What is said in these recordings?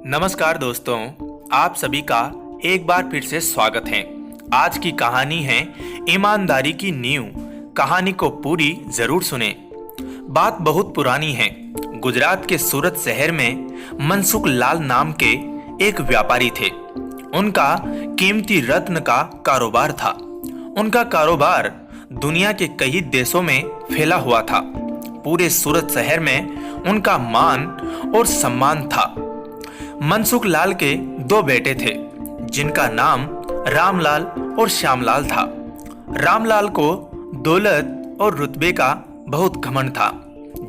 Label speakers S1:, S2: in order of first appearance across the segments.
S1: नमस्कार दोस्तों, आप सभी का एक बार फिर से स्वागत है। आज की कहानी है ईमानदारी की नींव। कहानी को पूरी जरूर सुने। बात बहुत पुरानी है। गुजरात के सूरत शहर में मनसुख लाल नाम के एक व्यापारी थे। उनका कीमती रत्न का कारोबार था। उनका कारोबार दुनिया के कई देशों में फैला हुआ था। पूरे सूरत शहर में उनका मान और सम्मान था। मनसुख लाल के दो बेटे थे जिनका नाम रामलाल और श्यामलाल था। रामलाल को दौलत और रुतबे का बहुत घमंड था,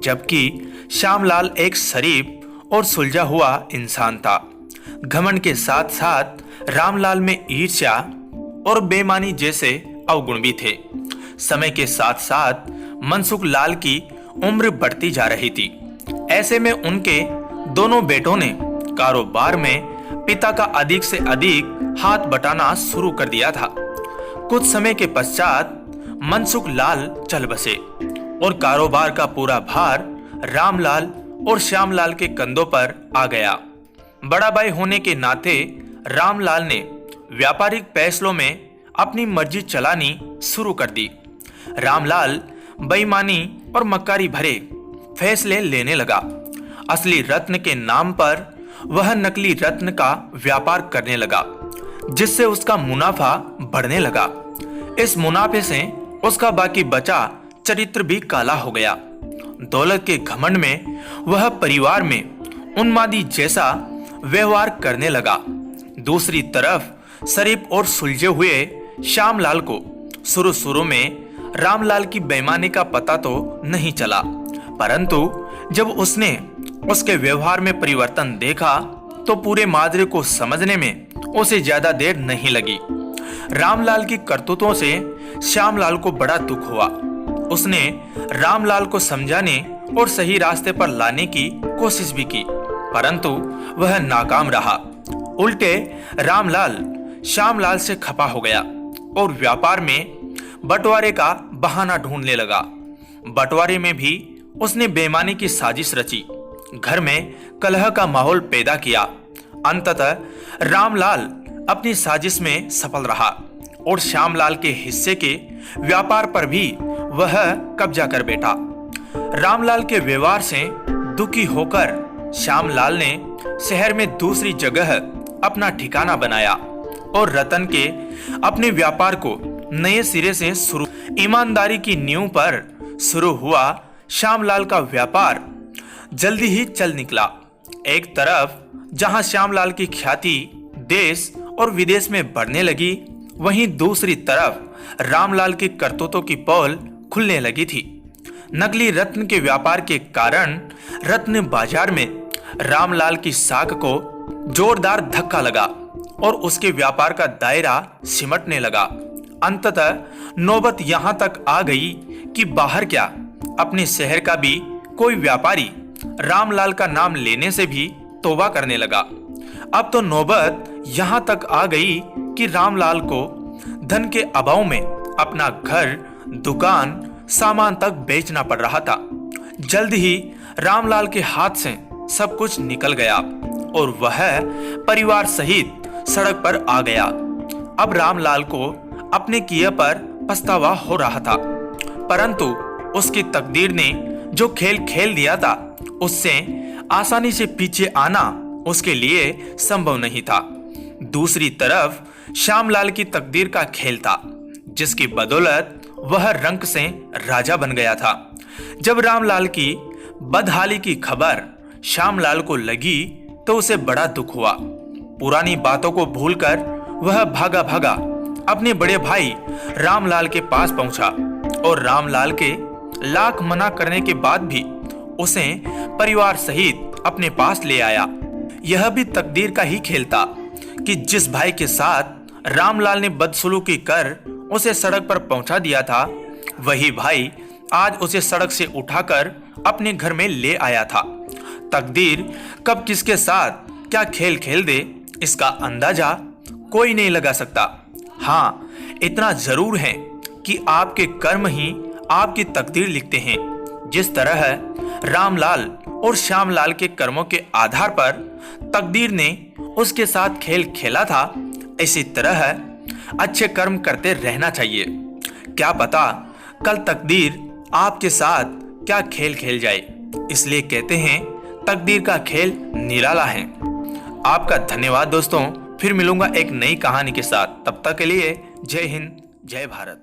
S1: जबकि श्यामलाल एक शरीफ और सुलझा हुआ इंसान था। घमंड के साथ साथ रामलाल में ईर्ष्या और बेईमानी जैसे अवगुण भी थे। समय के साथ साथ मनसुख लाल की उम्र बढ़ती जा रही थी। ऐसे में उनके दोनों बेटों ने कारोबार में पिता का अधिक से अधिक हाथ बटाना शुरू कर दिया था। कुछ समय के पश्चात मनसुख लाल चल बसे और कारोबार का पूरा भार रामलाल और श्यामलाल के कंधों पर आ गया। बड़ा भाई होने के नाते रामलाल ने व्यापारिक फैसलों में अपनी मर्जी चलानी शुरू कर दी। रामलाल बेईमानी और मक्कारी भरे फैसले लेने लगा। असली रत्न के नाम पर वह नकली रत्न का व्यापार करने लगा, जिससे उसका मुनाफा बढ़ने लगा। इस मुनाफे से उसका बाकी बचा चरित्र भी काला हो गया। दौलत के घमंड में वह परिवार में उन्मादी जैसा व्यवहार करने लगा। दूसरी तरफ शरीफ और सुलझे हुए श्यामलाल को शुरू में रामलाल की बेईमानी का पता तो नहीं चला, परंतु जब उसने उसके व्यवहार में परिवर्तन देखा तो पूरे माजरे को समझने में उसे ज्यादा देर नहीं लगी। रामलाल की करतूतों से श्यामलाल को बड़ा दुख हुआ। उसने रामलाल को समझाने और सही रास्ते पर लाने की कोशिश भी की, परंतु वह नाकाम रहा। उल्टे रामलाल श्यामलाल से खफा हो गया और व्यापार में बंटवारे का बहाना ढूंढने लगा। बंटवारे में भी उसने बेईमानी की साजिश रची, घर में कलह का माहौल पैदा किया। अंततः रामलाल अपनी साजिश में सफल रहा और श्यामलाल के हिस्से के व्यापार पर भी वह कब्जा कर बैठा। रामलाल के व्यवहार से दुखी होकर श्यामलाल ने शहर में दूसरी जगह अपना ठिकाना बनाया और रतन के अपने व्यापार को नए सिरे से शुरू। ईमानदारी की नींव पर शुरू हुआ श्यामलाल का व्यापार जल्दी ही चल निकला। एक तरफ जहां श्यामलाल की ख्याति देश और विदेश में बढ़ने लगी, वहीं दूसरी तरफ रामलाल की करतूतों की पोल खुलने लगी थी। नकली रत्न के व्यापार के कारण रत्न बाजार में रामलाल की साख को जोरदार धक्का लगा और उसके व्यापार का दायरा सिमटने लगा। अंततः नौबत यहां तक आ गई कि बाहर क्या, अपने शहर का भी कोई व्यापारी रामलाल का नाम लेने से भी तौबा करने लगा। अब तो नौबत यहां तक आ गई कि रामलाल को धन के अभाव में अपना घर, दुकान, सामान तक बेचना पड़ रहा था। जल्द ही रामलाल के हाथ से सब कुछ निकल गया और वह परिवार सहित सड़क पर आ गया। अब रामलाल को अपने किए पर पछतावा हो रहा था, परंतु उसकी तकदीर ने जो खेल खेल दिया था, उससे आसानी से पीछे आना उसके लिए संभव नहीं था। दूसरी तरफ श्यामलाल की तकदीर का खेल था, जिसकी बदौलत वह रंक से राजा बन गया था। जब रामलाल की बदहाली की खबर श्यामलाल को लगी तो उसे बड़ा दुख हुआ। पुरानी बातों को भूलकर वह भागा भागा अपने बड़े भाई रामलाल के पास पहुंचा और रामलाल के लाख मना करने के बाद भी उसे परिवार सहित अपने पास ले आया। यह भी तकदीर का ही खेल था कि जिस भाई के साथ रामलाल ने बदसलूकी कर उसे सड़क पर पहुंचा दिया था, वही भाई आज उसे सड़क से उठाकर अपने घर में ले आया था। तकदीर कब किसके साथ क्या खेल खेल दे, इसका अंदाजा कोई नहीं लगा सकता। हाँ, इतना जरूर है कि आपके कर्म ही आपकी तकदीर लिखते हैं। जिस तरह रामलाल और श्यामलाल के कर्मों के आधार पर तकदीर ने उसके साथ खेल खेला था, इसी तरह अच्छे कर्म करते रहना चाहिए। क्या पता कल तकदीर आपके साथ क्या खेल खेल जाए। इसलिए कहते हैं तकदीर का खेल निराला है। आपका धन्यवाद दोस्तों। फिर मिलूंगा एक नई कहानी के साथ। तब तक के लिए जय हिंद, जय भारत।